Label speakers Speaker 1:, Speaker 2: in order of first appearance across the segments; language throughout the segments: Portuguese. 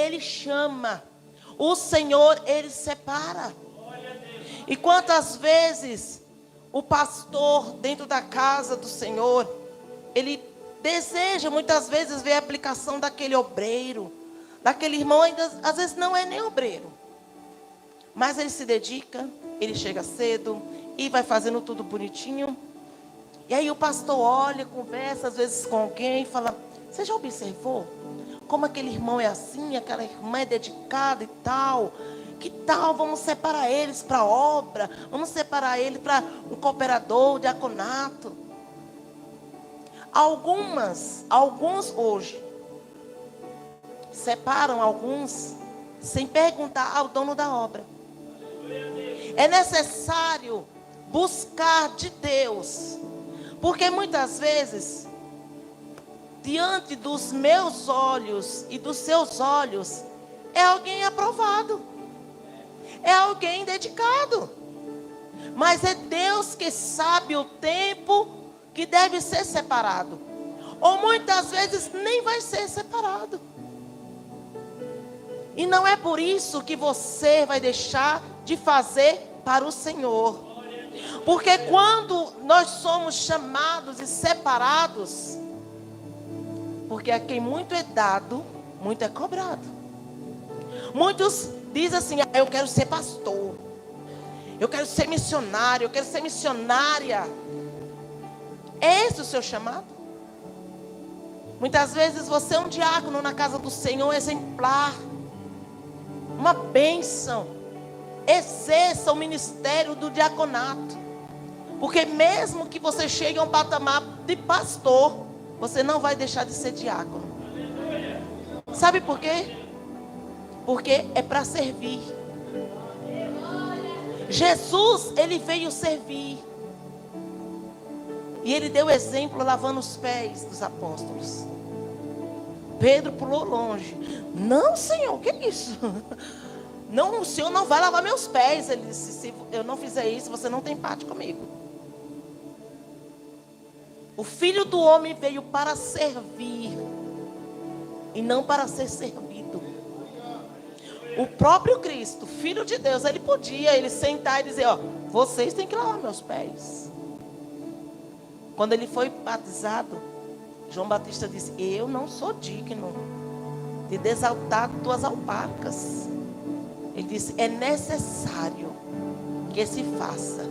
Speaker 1: Ele chama. O Senhor, Ele separa. E quantas vezes o pastor dentro da casa do Senhor, ele deseja muitas vezes ver a aplicação daquele obreiro, daquele irmão, ainda às vezes não é nem obreiro. Mas ele se dedica, ele chega cedo e vai fazendo tudo bonitinho. E aí o pastor olha, conversa às vezes com alguém e fala: você já observou como aquele irmão é assim, aquela irmã é dedicada e tal? Que tal vamos separar eles para a obra? Vamos separar ele para um cooperador, um diaconato. Alguns hoje separam alguns sem perguntar ao dono da obra. É necessário buscar de Deus, porque muitas vezes, diante dos meus olhos e dos seus olhos, é alguém aprovado, é alguém dedicado, mas é Deus que sabe o tempo que deve ser separado, ou muitas vezes nem vai ser separado. E não é por isso que você vai deixar de fazer para o Senhor. Porque quando nós somos chamados e separados, porque a quem muito é dado, muito é cobrado. Muitos dizem assim: eu quero ser pastor, eu quero ser missionário, eu quero ser missionária. É esse o seu chamado? Muitas vezes você é um diácono na casa do Senhor, exemplar, uma bênção. Exerça o ministério do diaconato, porque mesmo que você chegue a um patamar de pastor, você não vai deixar de ser diácono. Sabe por quê? Porque é para servir. Jesus, ele veio servir. E ele deu exemplo lavando os pés dos apóstolos. Pedro pulou longe. Não, Senhor, o que é isso? Não, o Senhor não vai lavar meus pés. Ele disse: se eu não fizer isso, você não tem parte comigo. O Filho do Homem veio para servir e não para ser servido. O próprio Cristo, Filho de Deus, ele podia sentar e dizer: vocês têm que lavar meus pés. Quando ele foi batizado, João Batista disse: eu não sou digno de desatar tuas alpacas. Ele disse: é necessário que se faça.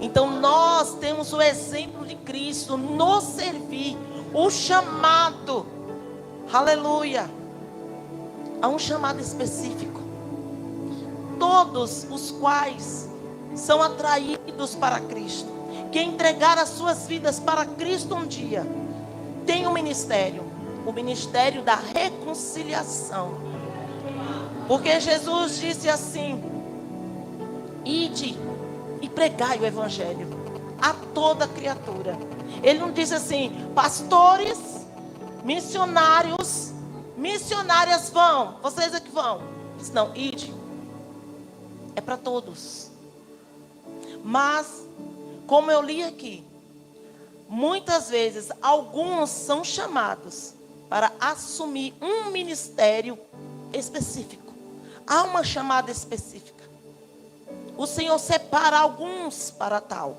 Speaker 1: Então nós temos o exemplo de Cristo no servir, o chamado, aleluia, há um chamado específico. Todos os quais são atraídos para Cristo, que entregaram as suas vidas para Cristo um dia, tem um ministério, o ministério da reconciliação. Porque Jesus disse assim: ide e pregai o evangelho a toda criatura. Ele não disse assim: pastores, missionários, missionárias vão, vocês é que vão. Ele disse: não, ide. É para todos. Mas, como eu li aqui, muitas vezes alguns são chamados para assumir um ministério específico. Há uma chamada específica. O Senhor separa alguns para tal.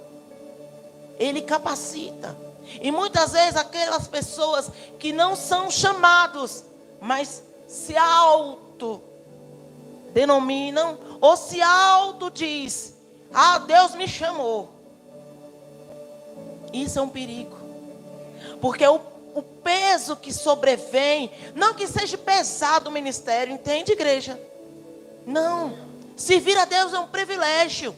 Speaker 1: Ele capacita. E muitas vezes aquelas pessoas que não são chamados, mas se autodenominam ou se autodiz: Deus me chamou. Isso é um perigo. Porque o peso que sobrevém, não que seja pesado o ministério, entende, igreja? Não, servir a Deus é um privilégio,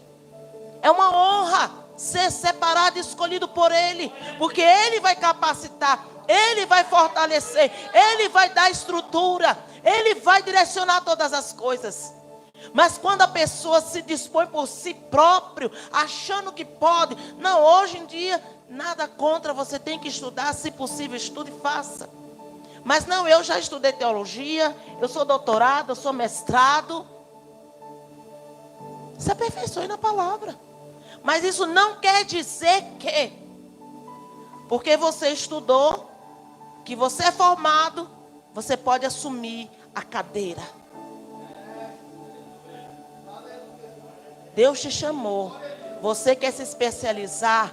Speaker 1: é uma honra ser separado e escolhido por Ele, porque Ele vai capacitar, Ele vai fortalecer, Ele vai dar estrutura, Ele vai direcionar todas as coisas. Mas quando a pessoa se dispõe por si próprio, achando que pode, não, hoje em dia, nada contra, você tem que estudar, se possível estude e faça. Mas não, eu já estudei teologia, eu sou doutorado, eu sou mestrado. Se aperfeiçoe na palavra. Mas isso não quer dizer porque você estudou, que você é formado, você pode assumir a cadeira. Deus te chamou. Você quer se especializar?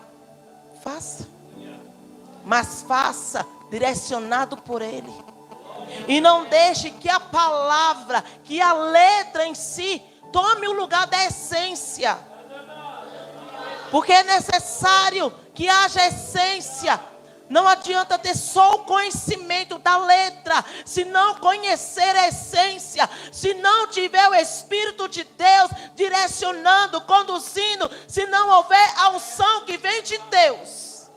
Speaker 1: Faça. Mas faça direcionado por Ele. E não deixe que a palavra, que a letra em si, tome o lugar da essência. Porque é necessário que haja essência. Não adianta ter só o conhecimento da letra, se não conhecer a essência, se não tiver o Espírito de Deus direcionando, conduzindo, se não houver a unção que vem de Deus.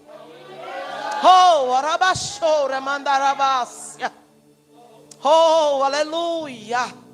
Speaker 1: Oh, arabaxoura mandarabácia. Oh, aleluia.